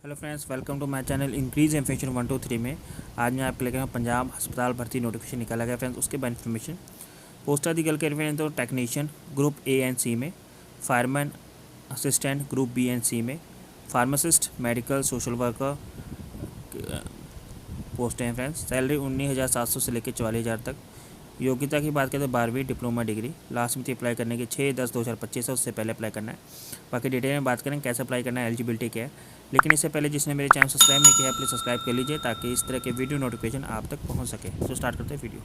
Hello friends, welcome to my channel increase information 123 में। आज मैं आपके लेकर पंजाब अस्पताल भर्ती नोटिफिकेशन निकाला गया फ्रेंड्स। उसके बाद इन्फॉर्मेशन पोस्टर की गल करें तो technician group A and C में, fireman assistant group B and C में, फार्मासिस्ट, मेडिकल, सोशल वर्कर पोस्टें हैं फ्रेंड्स। सैलरी 19,700 से लेकर 44,000 तक। योग्यता की बात करें तो 12वीं डिप्लोमा डिग्री। लास्ट में अप्लाई करने की 6/10/2025 है, उससे पहले अप्लाई करना है। बाकी डिटेल में बात करें कैसे अप्लाई करना है, एलिजिबिलिटी क्या है। लेकिन इससे पहले जिसने मेरे चैनल सब्सक्राइब नहीं किया है प्लीज़ सब्सक्राइब कर लीजिए ताकि इस तरह के वीडियो नोटिफिकेशन आप तक पहुंच सके। तो स्टार्ट करते हैं video.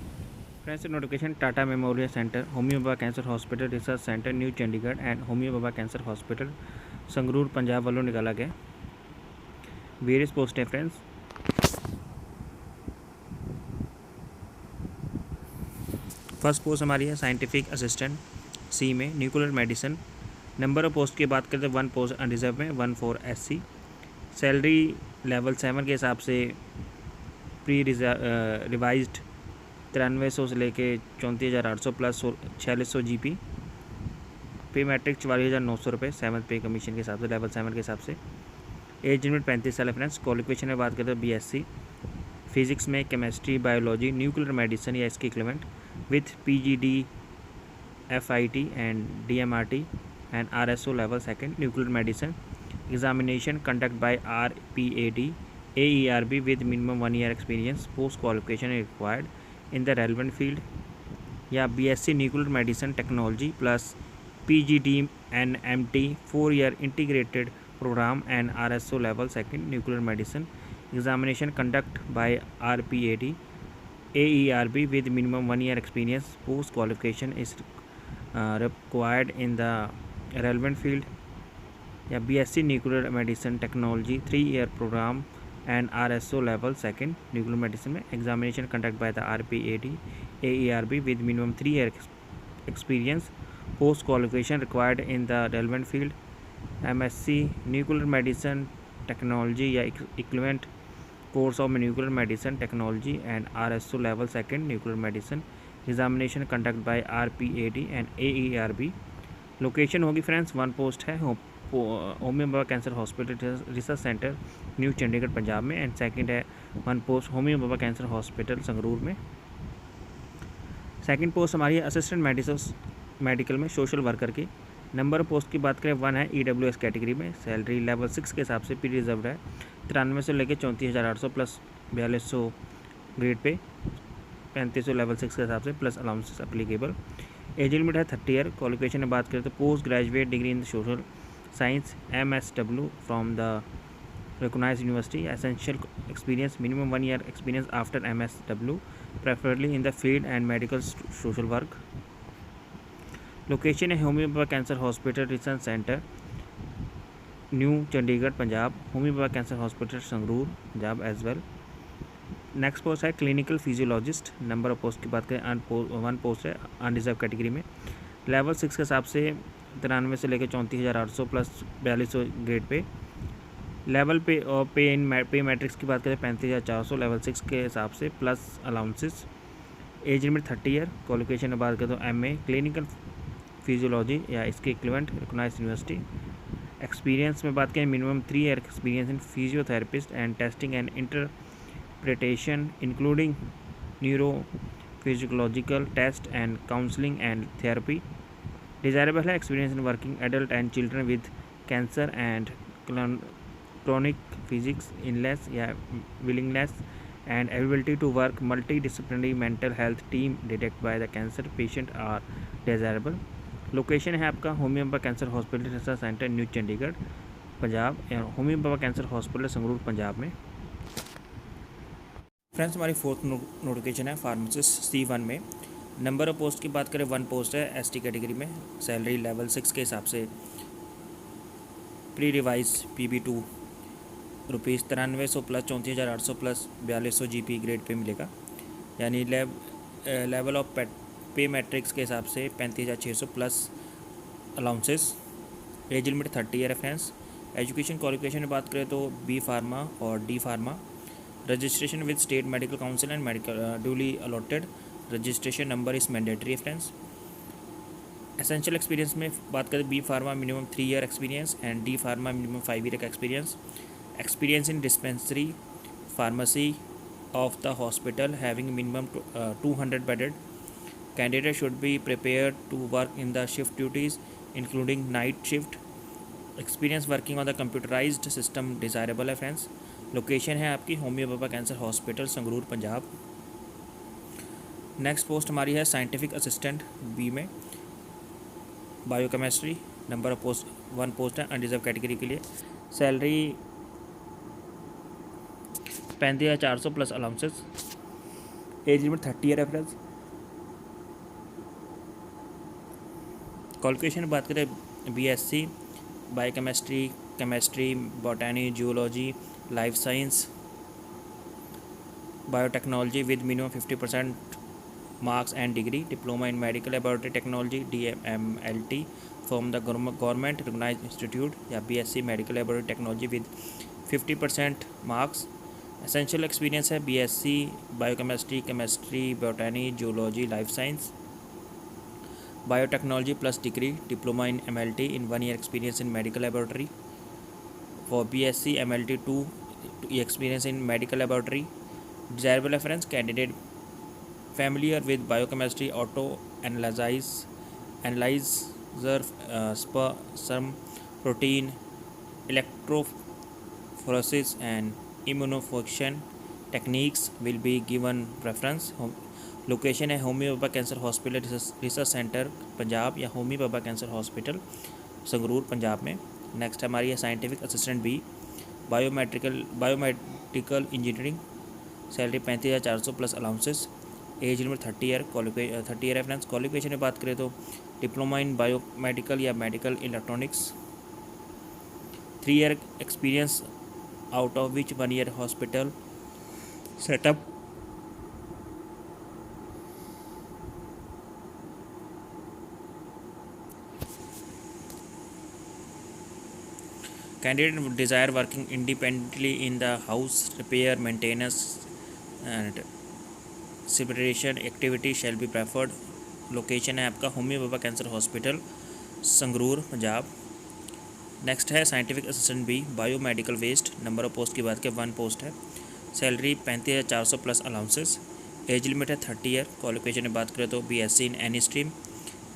Friends, notification Tata memorial centre, homeo Bhabha cancer hospital, research centre new Chandigarh and homeo Bhabha cancer hospital Sangrur Punjab वालों निकाला गया। वेरियस पोस्ट है फ्रेंड्स। फर्स्ट पोस्ट हमारी है साइंटिफिक असिस्टेंट सी में, nuclear medicine. Number of post की बात करते हैं 1 पोस्ट अनरिजर्व में, 1 फॉर SC। सैलरी लेवल 7 के हिसाब से प्री रिवाइज्ड 9300 से लेके 34,800 प्लस 4600 GP। पे मैट्रिक 44,900 रुपये 7th पे कमीशन के हिसाब से, लेवल 7 के हिसाब से। एज लिमिट 35 साल है फ्रेंड्स। क्वालिफिकेशन में बात करते हैं BSc फिजिक्स में, केमिस्ट्री, बायोलॉजी, न्यूक्लियर मेडिसिन या इसके equivalent with PGD FIT and DMRT and RSO level 2 nuclear medicine. Examination conduct by RPAD AERB with minimum 1 year experience. Post qualification is required in the relevant field या BSc nuclear medicine technology plus PGD NMT 4 year integrated program and RSO level 2 nuclear medicine. Examination conduct by RPAD AERB with minimum 1 year experience. Post qualification is required in the relevant field या BSc nuclear medicine technology 3 year program and RSO level 2 nuclear medicine में। Examination conduct by the RPAD AERB with minimum 3 year experience. Post qualification required in the relevant field MSc nuclear medicine technology या equivalent course of nuclear medicine technology and RSO level 2 nuclear medicine. Examination conduct by RPAD and AERB। Location होगी friends, 1 post है Homi Bhabha cancer hospital research centre new Chandigarh Punjab में, and second है 1 post Homi Bhabha cancer hospital Sangrur में। Second post हमारी है assistant medical में, social worker की। Number post की बात करें 1 है EWS कैटेगरी में। सैलरी लेवल 6 के हिसाब से प्री रिजर्व है 93 से लेकर 34,800 प्लस 4200 ग्रेड पे, 3500 लेवल 6 के हिसाब से plus allowances applicable. Age limit है 30 ईयर। क्वालिफिकेशन में बात करें तो post graduate degree in social science MSW from the recognised university. Essential experience minimum 1 year experience after MSW preferably in the field and medical social work. Location है Homi Bhabha cancer hospital research centre new Chandigarh Punjab, Homi Bhabha cancer hospital Sangrur Punjab as well. Next post है clinical physiologist. Number of post की बात करें 1 post है unreserved category में। Level 6 के हिसाब से 93 से लेकर 34,800 प्लस 4200 ग्रेड पे। लेवल पे और पे मैट्रिक्स की बात करें 35,400 लेवल 6 के हिसाब से plus allowances. Age limit 30 year. Qualification में बात करें तो MA क्लिनिकल फिजियोलॉजी या इसके इक्विवेलेंट रिकॉग्नाइज्ड यूनिवर्सिटी। एक्सपीरियंस में बात करें minimum 3 year experience in physiotherapist and testing and interpretation including neurophysiological test and counselling and therapy. Desirable है experience in working adult and children with cancer and chronic physics illness या willingness and ability to work multidisciplinary mental health team detect by the cancer patient are desirable. Location है आपका Homi Bhabha cancer hospital research centre new Chandigarh Punjab या Homi Bhabha cancer hospital Sangrur Punjab में। Friends, हमारी fourth notification है pharmacist C1 में। Number of post की बात करें 1 पोस्ट है ST कैटेगरी में। सैलरी लेवल 6 के हिसाब से pre revise PB2 rupees 9300 plus 34,800 plus 4200 GP grade pay मिलेगा, यानी लेवल ऑफ पे मैट्रिक्स के हिसाब से 35,600 plus allowances. Age limit 30 year है फ्रेंड्स। एजुकेशन क्वालिफिकेशन में बात करें तो B फार्मा और D pharma. Registration with state medical council and medical duly allotted. Registration number is mandatory है फ्रेंड्स। एसेंशियल एक्सपीरियंस में बात करें B pharma minimum 3 year experience and D pharma minimum 5 year का experience. Experience in dispensary pharmacy of the hospital having minimum 200 bedded. Candidate should be prepared to work in the shift duties including night shift. Experience working on the computerized system desirable है friends. Location है आपकी Homi Bhabha cancer hospital Sangrur Punjab. Next post हमारी है scientific assistant B में biochemistry. Number of post 1 post है unreserved category के लिए. Salary 35,400 plus allowances. Age limit 30 है रेफरेंस. क्वालिफिकेशन बात करें BSc biochemistry, chemistry, botany, zoology, life science, biotechnology with minimum 50% marks and degree. Diploma in medical laboratory technology DMLT from the government recognized institute या BSc medical laboratory technology with 50% marks. Essential experience है BSc biochemistry, chemistry, botany, zoology, life science, biotechnology plus degree. Diploma in MLT in 1 year experience in medical laboratory. For BSc MLT 2 experience in medical laboratory. Desirable reference candidate familiar with biochemistry, auto analyzer, some protein, electrophoresis and immunofunction techniques will be given preference. Location है Homi Bhabha cancer hospital research centre Punjab या Homi Bhabha cancer hospital Sangrur Punjab में. Next हमारी है scientific assistant B biomedical engineering. Salary 35,400 plus allowances. Age limit 30 year. 30 year reference. Qualification में बात करें तो diploma in biomedical या medical electronics. 3 year experience out of which 1 year hospital setup. Candidate desire working independently in the house, repair, maintenance and separation activity shall be preferred. Location है आपका Homi Bhabha cancer hospital Sangrur Punjab. Next है scientific assistant B biomedical waste. Number of post की बात करें 1 post है. Salary 35,400 plus allowances. Age limit है 30 year. Qualification में बात करें तो BSc in any stream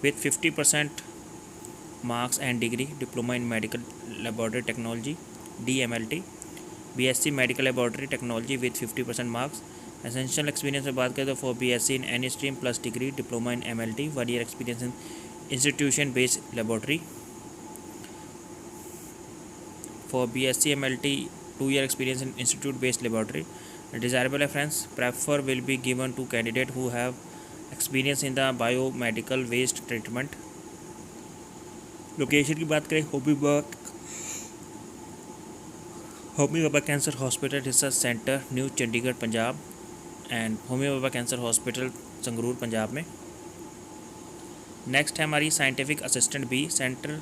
with 50% marks and degree. Diploma in medical laboratory technology DMLT. BSc medical laboratory technology with 50% marks. Essential experience में बात करें तो for BSc in any stream plus degree. Diploma in MLT 1 year experience in institution based laboratory. For BSc MLT 2 year experience in institute based laboratory. Desirable reference prefer will be given to candidate who have experience in the biomedical waste treatment. Location की बात करें Homi Bhabha cancer hospital research centre new Chandigarh Punjab and Homi Bhabha cancer hospital Sangrur Punjab में. Next है हमारी scientific assistant B central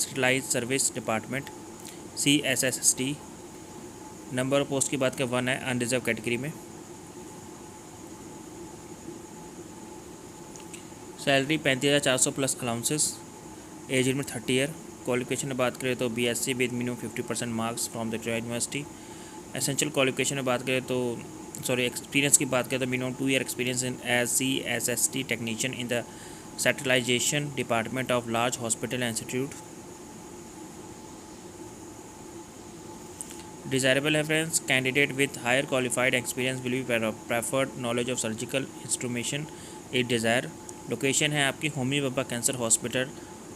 sterilise service department CSST. Number of post की बात करें 1 है अनरिजर्व कैटेगरी में. Salary 35,400 plus allowances. Age limit 30 year. Qualification में बात करें तो BSc with minimum 50% marks from the university. Essential qualification में बात करें तो एक्सपीरियंस की बात करें तो minimum 2 year experience in age CSST technician in the sterilisation department of large hospital institute. Desirable reference candidate with higher qualified experience will be preferred. Knowledge of surgical instrumentation is desire. Location है आपकी Homi Bhabha cancer hospital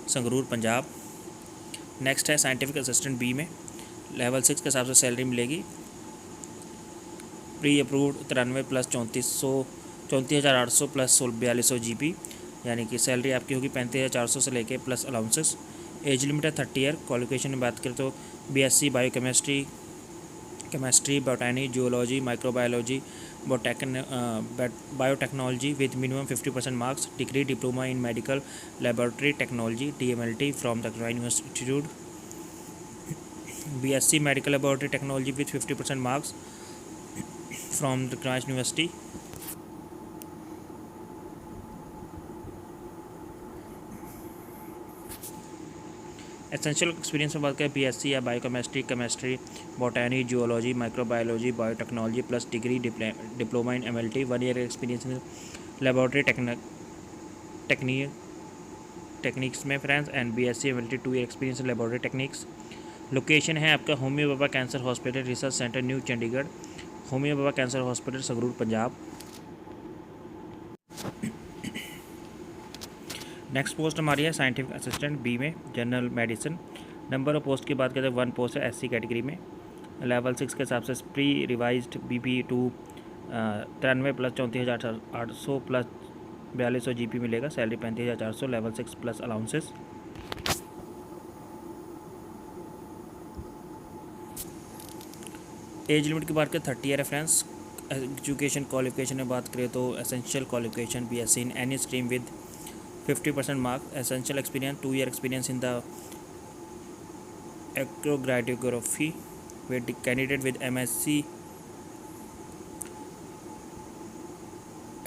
Sangrur Punjab. Next है scientific assistant B में level 6 के हिसाब से salary मिलेगी. Pre approved 93 plus 34,800 plus 4200 GP यानी कि सैलरी आपकी होगी 35,400 से लेके प्लस अलाउंसेस. एज लिमिट है 30 ईयर. क्वालिफिकेशन में बात करें तो BSc biochemistry, chemistry, botany, zoology, microbiology, biotechnology with minimum 50% marks. Degree diploma in medical laboratory technology DMLT from the institute. BSc medical laboratory technology with 50% marks from the university. Essential experience में बात करें BSc या biochemistry, chemistry, botany, geology, microbiology, biotechnology plus degree diploma in MLT, 1 year experience in laboratory techniques में friends, and BSc MLT 2 year experience in laboratory techniques. Location है आपका Homi Bhabha cancer hospital research centre new Chandigarh, Homi Bhabha cancer hospital Sangrur Punjab. Next post हमारी है scientific assistant B में general medicine. Number of post की बात करें तो 1 पोस्ट है एससी कैटेगरी में। लेवल 6 के हिसाब से pre revised BB2 93 plus 34,800 plus 4200 GP मिलेगा। Salary 35,400, level 6 plus allowances. Age limit की बात करें 30 ईयर है फ्रेंड्स। एजुकेशन क्वालिफिकेशन में बात करें तो essential qualification BSc in any stream with 50% mark, essential experience 2 year experience in the echocardiography, with the candidate with MSc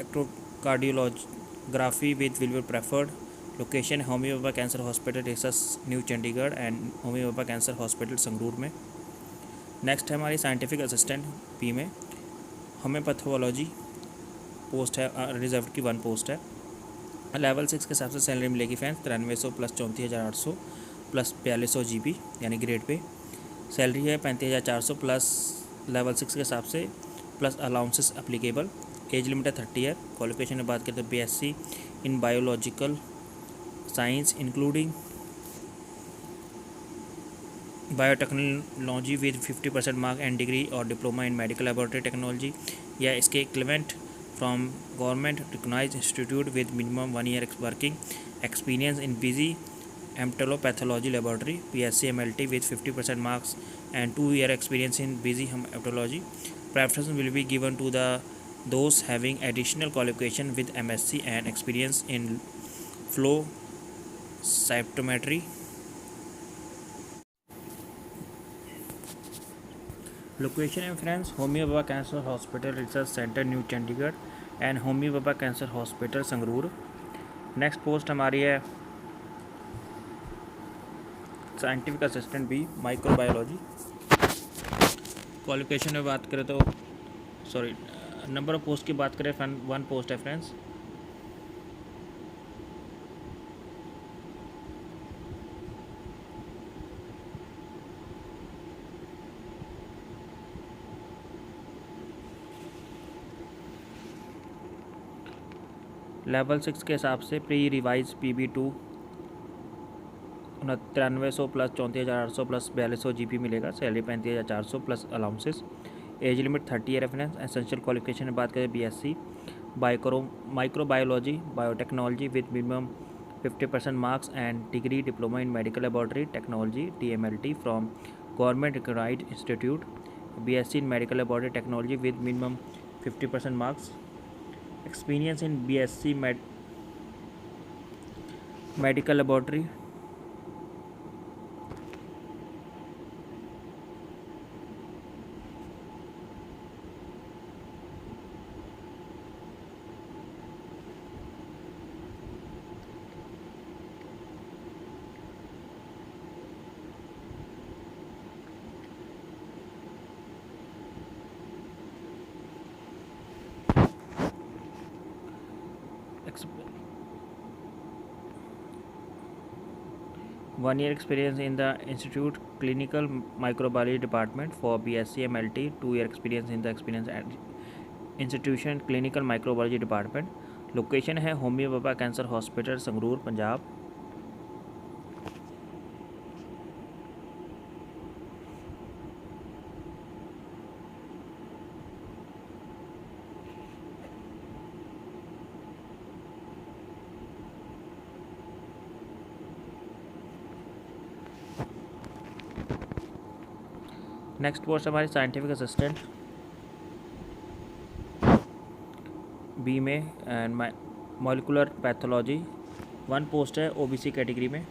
echocardiography with will be preferred. Location Homi Bhabha cancer hospital research new Chandigarh and Homi Bhabha cancer hospital Sangrur में। Next है हमारी scientific assistant B में होम्योपैथोलॉजी post है, reserve की 1 post है। Level 6 के हिसाब से सैलरी मिलेगी फ्रेंड्स 9300 प्लस 34,800 प्लस 4200 GP यानी ग्रेड पे। सैलरी है 35,400 प्लस लेवल 6 के हिसाब से plus allowances applicable. Age limit है 30 ईयर। क्वालिफिकेशन में बात करें तो BSc in biological science including biotechnology with 50% mark and degree और diploma in medical laboratory technology या इसके equivalent from government recognized institute with minimum 1 year working experience in busy hematology laboratory, BSc MLT with 50% marks and 2 year experience in busy hematology. Preference will be given to those having additional qualification with MSc and experience in flow cytometry. Location है friends Homi Bhabha cancer hospital research centre new Chandigarh and Homi Bhabha cancer hospital Sangrur. Next post हमारी है scientific assistant B microbiology. Qualification में बात करें तो number of post की बात करें 1 पोस्ट है फ्रेंड्स। लेवल 6 के हिसाब से pre revise PB2 9300 plus 34,800 plus 4200 GP मिलेगा। Salary 35,400 plus allowances. Age limit 30 year reference. Essential qualification में बात करें BSc microbiology biotechnology with minimum 50% marks and degree diploma in medical laboratory technology DMLT from government recognised institute, BSc in medical laboratory technology with minimum 50% marks. Experience in BSc medical laboratory1 year experience in the institute clinical microbiology department for BSc MLT, 2 year experience in the experience at institution clinical microbiology department। Location है Homi Bhabha cancer hospital Sangrur Punjab. Next post हमारी scientific assistant B में and molecular pathology 1 post है OBC category में।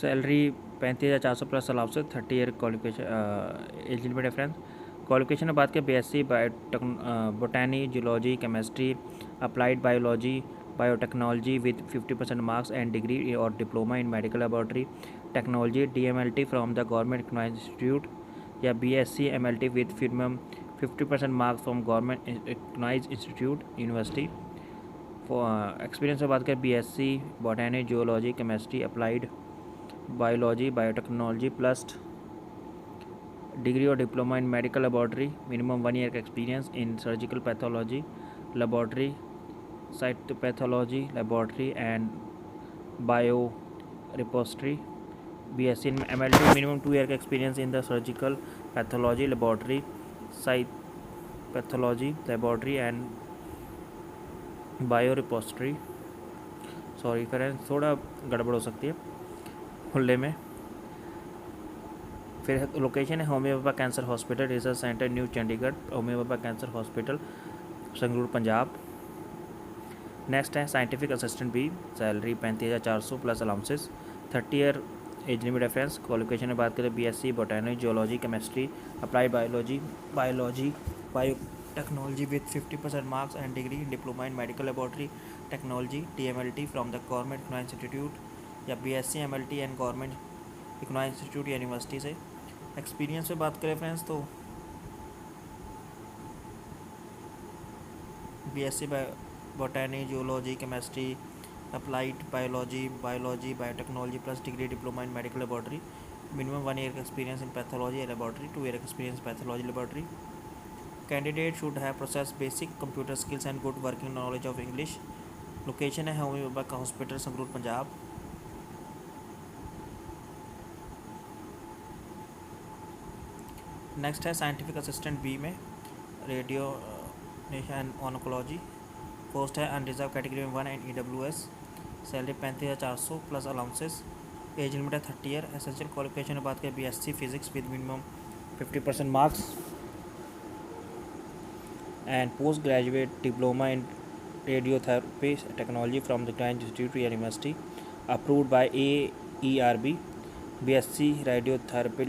Salary 35,400 plus allow से 30 year qualification age limit difference. Qualification में बात करें BSc botany geology chemistry applied biology biotechnology with 50% marks and degree और diploma in medical laboratory technology DMLT from the government recognised institute या BSc MLT with minimum 50% marks from government recognised institute university. Experience में बात करें BSc botany geology chemistry applied biology biotechnology plus degree और diploma in medical laboratory minimum 1 year का experience in surgical pathology laboratory cytopathology laboratory and bio repository. BSc in MLT minimum 2 year का experience in the surgical pathology laboratory cytopathology laboratory and bio repository. Sorry friends, थोड़ा गड़बड़ हो सकती है खुले में। फिर लोकेशन है Homi Bhabha cancer hospital research centre new Chandigarh Homi Bhabha cancer hospital Sangrur Punjab. Next है scientific assistant B salary 35,400 plus allowances 30 year age limit reference. Qualification में बात करें BSc botany geology chemistry applied biology biotechnology with 50% marks and degree diploma in medical laboratory technology DMLT from the government recognised institute या BSc MLT and government recognised institute university से। Experience पे बात करें friends तो BSc botany geology chemistry applied biology biotechnology plus degree diploma in medical laboratory minimum 1 year का experience in pathology laboratory 2 year experience pathology laboratory. Candidate should have process basic computer skills and good working knowledge of English. Location है होमी भाभा का hospital Sangrur Punjab. Next है scientific assistant B में radiation and oncology. Post है unreserved category में 1 and EWS। Salary 35,400 plus allowances. Age limit है 30 year. Essential qualification में बात करें BSc physics with minimum 50% marks and post graduate diploma in radiotherapy technology from the grant institute university approved by AERB। BSc radiotherapy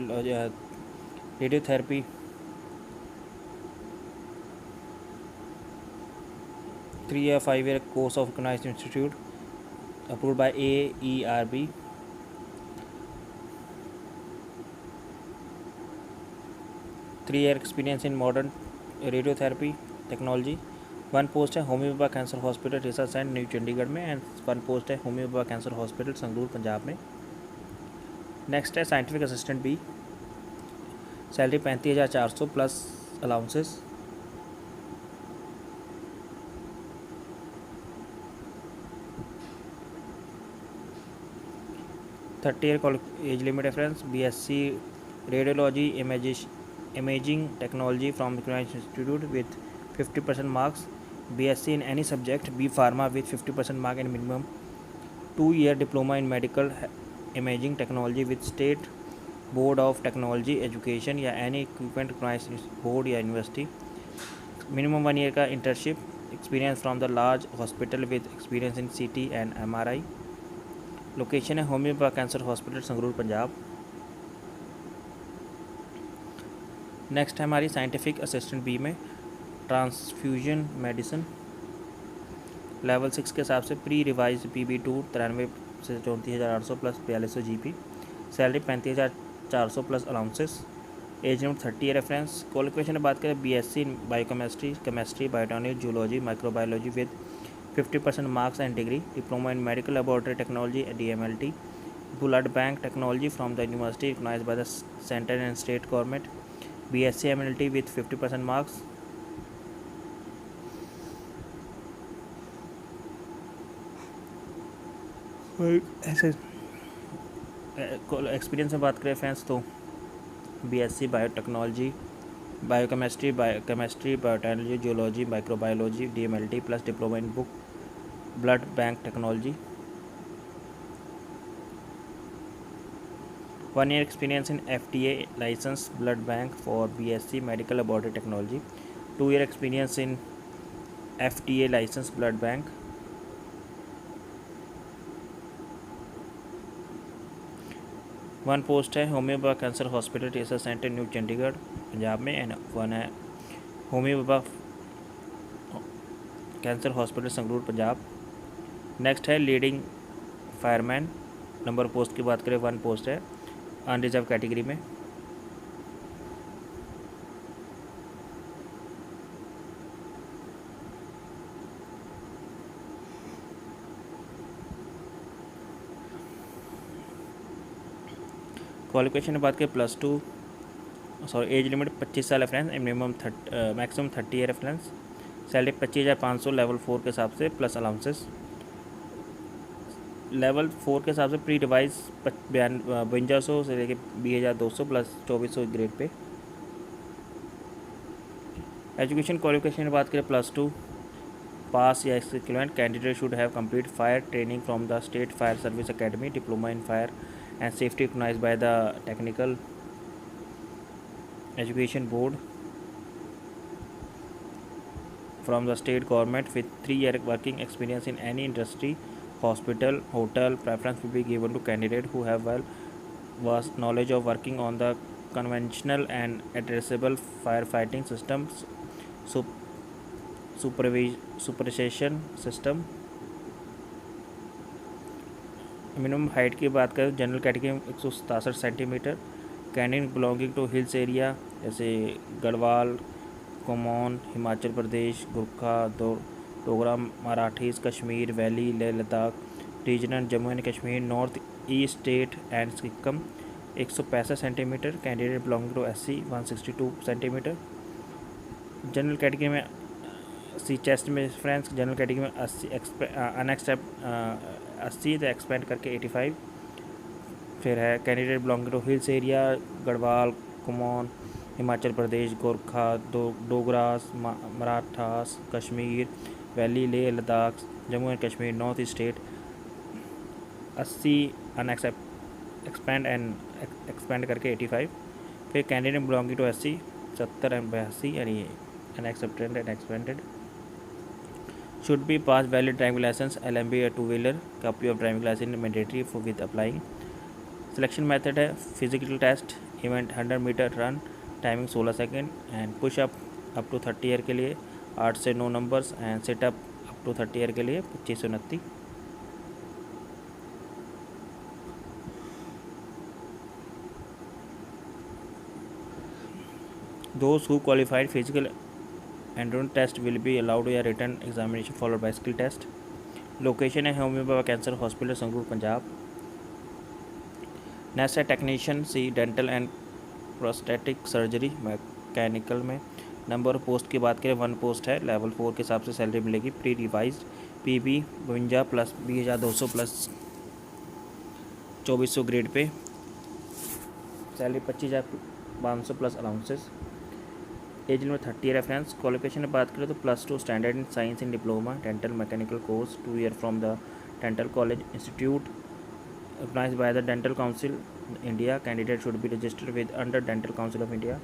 3 या 5 year course of recognised institute approved by AERB। Three year experience in modern radiotherapy technology. 1 post है Homi Bhabha cancer hospital research centre new Chandigarh में and 1 post है Homi Bhabha cancer hospital Sangrur Punjab में। Next है scientific assistant B salary 35,400 plus allowances. Thirty year age limit reference BSc radiology imaging technology from recognised institute with 50% marks. BSc in any subject B Pharma with 50% mark and minimum 2 year diploma in medical imaging technology with state board of technology education या any equipment recognized board या university। minimum 1 year का internship experience from the large hospital with experience in CT and MRI। Location है Homi Bhabha cancer hospital Sangrur Punjab. Next है हमारी scientific assistant B में transfusion medicine level 6 के हिसाब से प्री रिवाइज PB2 93 से 34,800 plus 4200 GP। Salary 35,400 plus allowances. Age limit 30 year reference. Qualification में बात करें BSc chemistry biotechnology zoology microbiology with 50% marks and degree diploma in medical laboratory technology DMLT blood bank technology from the university recognised by the central and state government. BSc MLT with 50% marks. ऐसे experience में बात करें friends तो BSc biotechnology biochemistry biotechnology zoology microbiology DMLT plus diploma in book blood bank technology. 1 year experience in FDA licensed blood bank for BSc medical laboratory technology। 2 year experience in FDA licensed blood bank। One post है Homi Bhabha cancer hospital research centre new Chandigarh Punjab में, and one है Homi Bhabha cancer hospital Sangrur Punjab. Next है leading fireman, number post की बात करें one post है unreserved category में। Qualification की बात करें +2, एज लिमिट 25 साल है फ्रेंड्स, मिनिमम मैक्सिमम 30 है फ्रेंड्स। सैलरी 25,500 लेवल 4 के हिसाब से प्लस अलाउंसेस। लेवल 4 के हिसाब से प्री डिवाइस 5200 से लेके 20,200 plus 2400 grade pay. Education qualification की बात करें +2 पास या equivalent. Candidate should have complete fire training from the state fire service academy, diploma in fire and safety recognised by the technical education board from the state government with 3-year working experience in any industry, hospital, hotel. Preference will be given to candidates who have vast knowledge of working on the conventional and addressable firefighting systems, supervision system. Minimum height की बात करें general category में 167 centimetre. Candidate belonging to hills area जैसे Garhwal, Kumaon Himachal Pradesh, Gurkha, Dogra Marathis Kashmir valley, Leh Ladakh regional, Jammu and Kashmir, north east state and Sikkim 165 centimetre. Candidate belonging to SC 162 centimetre. General category में सी chest में friends general category में 80 तो एक्सपेंड करके 85। फिर है candidate belonging to hills area Garhwal, Kumaon Himachal Pradesh, Gorkha, Dogras Marathas Kashmir valley, Leh Ladakh Jammu and Kashmir, north east state 80 expand करके 85। फिर candidate belonging to SC 70 and 82 यानी unexpanded and expanded. Should be pass valid driving licence LMB या 2 wheeler. Copy of driving licence mandatory for with applying. Selection method है physical test, event 100 metre run, timing 16 second, and push up up to 30 year के लिए 8 से 9 numbers, and situp up to 30 year के लिए 2529। Those who qualified physical endurance test will be allowed a written examination followed by skill test. Location है Homi Bhabha cancer hospital Sangrur Punjab. Next है technician C dental and prosthetic surgery mechanical में। Number of post की बात करें one post है, level 4 के हिसाब से सैलरी मिलेगी pre revise PB 52 plus 20,200 plus 2400 grade pay. Salary 25,500 plus allowances. Age limit 30 reference. Qualification में बात करें तो +2 standard in science in diploma dental mechanical course 2 year from the dental college institute recognized by the Dental Council India. Candidate should be registered with under Dental Council of India.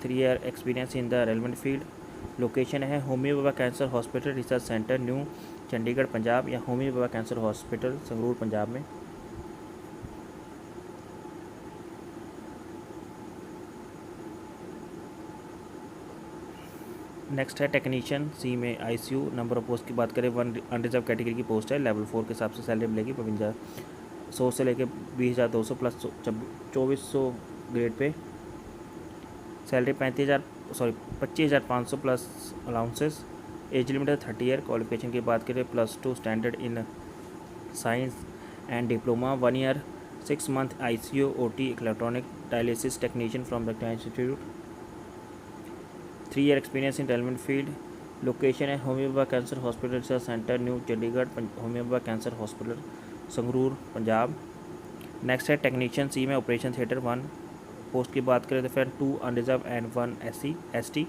3-year experience in the relevant field. Location है Homi Bhabha cancer hospital research centre new Chandigarh Punjab या Homi Bhabha cancer hospital Sangrur Punjab में। Next है technician C में ICU। Number of post की बात करें 1 unreserved category की post है, लेवल 4 के हिसाब से सैलरी मिलेगी 5200 से लेकर 20,200 plus 2400 grade pay. Salary 25,500 plus allowances. Age limit है 30 ईयर। क्वालिफिकेशन की बात करें +2 standard in science and diploma 1 year 6 month ICU OT electronic dialysis technician from the institute. 3-year experience in relevant field. Location है Homi Bhabha cancer hospital research centre new Chandigarh Homi Bhabha cancer hospital Sangrur Punjab. Next है technician C में operation theatre 1। Post की बात करें तो फिर 2 unreserve and 1 SC ST।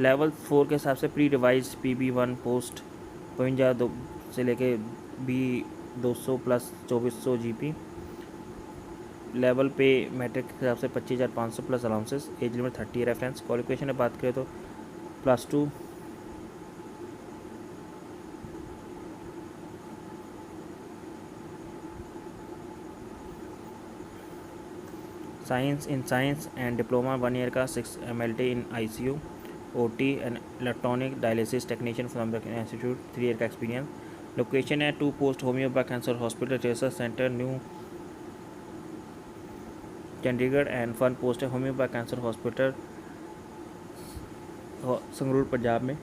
Level 4 के हिसाब से प्री रिवाइज PB 1 पोस्ट 52 से लेके B200 प्लस 2400 GP। लेवल पे मैट्रिक के हिसाब से 25,500 plus allowances. Age limit 30 reference. Qualification में बात करें तो +2 साइंस एंड डिप्लोमा 1 ईयर का 6 MLT in ICU OT and electronic dialysis technician from the institute 3 year का एक्सपीरियंस। लोकेशन है 2 post homeopath cancer hospital research centre new Chandigarh and 1 post है homeopath cancer hospital Sangrur Punjab में।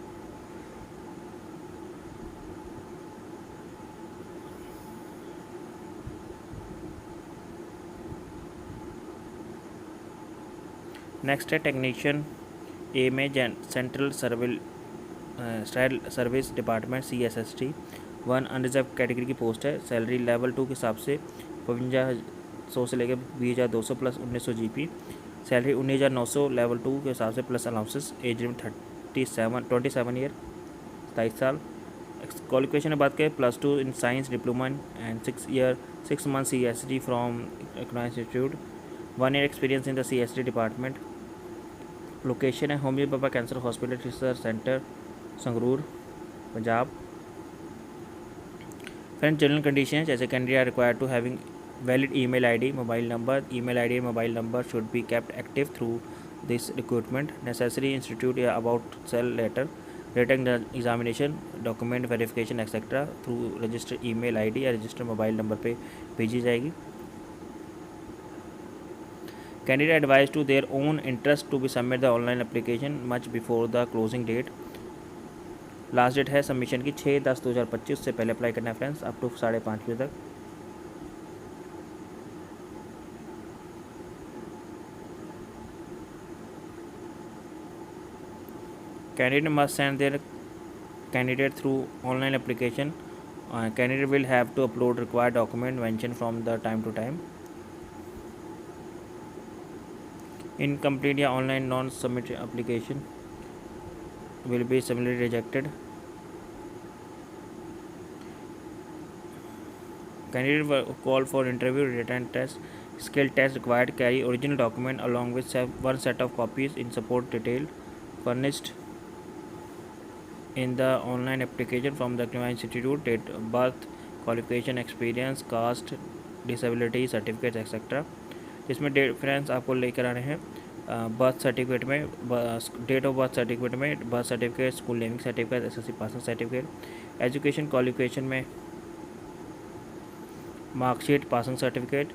Next है technician A में central service department CSST 1 unreserved category की post है। Salary level 2 के हिसाब से 5500 से लेकर 20,200 प्लस 1900 GP। सैलरी 19,900 लेवल 2 के हिसाब से plus allowances. Age limit 27 year 27 साल। क्वालिफिकेशन में बात करें +2 in science diploma and 6 month CST from economic institute 1 year experience in the CST department. Location है homeopath cancer hospital research centre Sangrur Punjab. Friend general condition जैसे candidate are required to having valid email ID mobile number should be kept active through this recruitment. Necessary institute या about cell letter written examination document verification etcetera through registered email ID या registered mobile number पे भेजी जाएगी। Candidate advised to their own interest to be submit the online application much before the closing date। Last date है submission की 6/10/2025 से पहले apply करना है फ्रेंड्स अप टू 5:30 बजे तक। Candidate must send their candidate through online application। Candidate will have to upload required document mentioned from the time to time। Incomplete या online non-submitted application will be similarly rejected। Candidate were called for interview, written test, skill test required carry original document along with one set of copies in support detail furnished in the online application from the institute, date of birth, qualification, experience, caste, disability certificates etc। इसमें difference आपको लेकर आ रहे हैं birth certificate में date of birth certificate में birth certificate, school naming certificate, SSC passing certificate, education qualification में marksheet, passing certificate,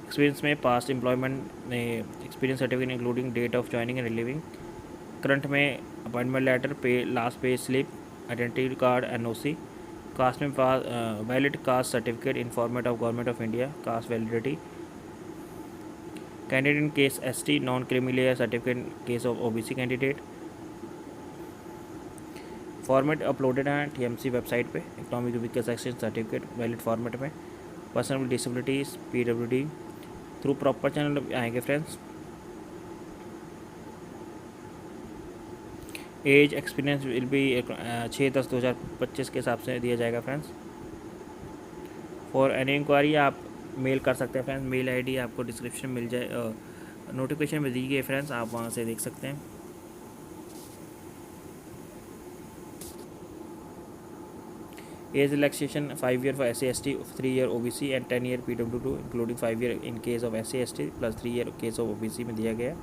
experience में पास्ट एम्प्लॉयमेंट में experience certificate including date of joining and relieving, current में appointment letter, pay last pay slip, identity card, NOC, caste में valid caste certificate in format of government of India, caste validity. Candidate in case ST non creamy layer certificate in case of OBC candidate. Format uploaded है TMC website पे economic weaker section certificate valid format में। Person with disabilities PWD through proper channel आएंगे friends. Age experience will be 6/10/2025 के हिसाब से दिया जाएगा friends. For any inquiry आप मेल कर सकते हैं फ्रेंड्स। मेल ID आपको डिस्क्रिप्शन मिल जाए, नोटिफिकेशन में दी गई फ्रेंड्स, आप वहाँ से देख सकते हैं। Age relaxation 5 year for SC/ST, 3 year OBC and 10 year PWD including 5 year in case of SC/ST plus 3 year case of OBC में दिया गया।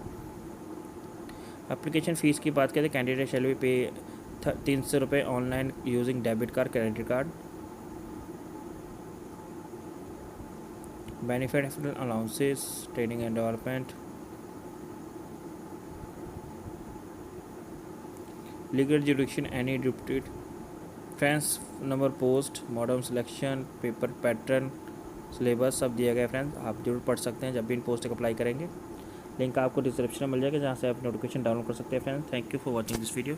एप्लीकेशन फ़ीस की बात करें कैंडिडेट शैल बी पे 300 रुपये online using debit card, credit card. Benefit allowances, training and development, legal जुडिक्शन any deputed friends, number post, modern selection, paper pattern, syllabus सब दिया गया फ्रेंड्स। आप जरूर पढ़ सकते हैं जब भी इन पोस्ट तक अप्लाई करेंगे। लिंक आपको डिस्क्रिप्शन में मिल जाएगा जहाँ से आप नोटिफिकेशन डाउनलोड कर सकते हैं friends. Thank you for watching this video.